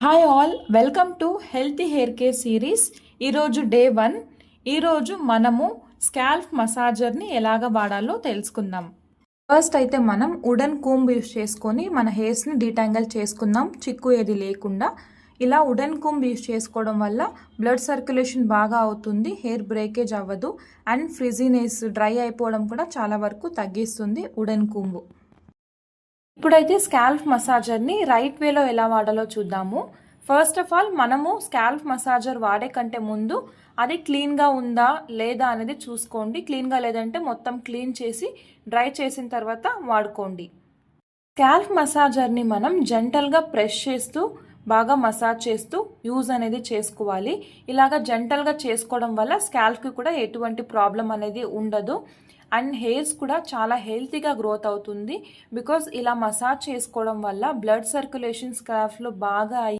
Hi all, welcome to healthy hair care series. ఈరోజు day 1. ఈరోజు మనము స్కాల్ప్ మసాజర్ని ఎలాగ వాడాలో తెలుసుకుందాం. ఫస్ట్ అయితే మనం వుడెన్ కూంబ్ యూస్ చేసుకొని మన హెయిర్స్ని డీటాంగిల్ చేసుకుందాం, చిక్కు ఏది లేకుండా. ఇలా వుడెన్ కూంబ్ యూస్ చేసుకోవడం వల్ల బ్లడ్ సర్క్యులేషన్ బాగా అవుతుంది, హెయిర్ బ్రేకేజ్ అవ్వదు, అండ్ ఫ్రిజీనెస్ డ్రై అయిపోవడం కూడా చాలా వరకు తగ్గిస్తుంది వుడెన్ కూంబ్. ఇప్పుడైతే స్కాల్ప్ మసాజర్ని రైట్ వేలో ఎలా వాడాలో చూద్దాము. ఫస్ట్ ఆఫ్ ఆల్ మనము స్కాల్ప్ మసాజర్ వాడే కంటే ముందు అది క్లీన్గా ఉందా లేదా అనేది చూసుకోండి. క్లీన్గా లేదంటే మొత్తం క్లీన్ చేసి డ్రై చేసిన తర్వాత వాడుకోండి. స్కాల్ప్ మసాజర్ని మనం జెంటల్గా ప్రెస్ చేస్తూ బాగా మసాజ్ చేస్తూ యూజ్ అనేది చేసుకోవాలి. ఇలాగ జెంటల్గా చేసుకోవడం వల్ల స్కాల్ప్కి కూడా ఎటువంటి ప్రాబ్లం అనేది ఉండదు, అండ్ హెయిర్స్ కూడా చాలా హెల్తీగా గ్రోత్ అవుతుంది. బికాజ్ ఇలా మసాజ్ చేసుకోవడం వల్ల బ్లడ్ సర్క్యులేషన్ స్కాల్ప్లో బాగా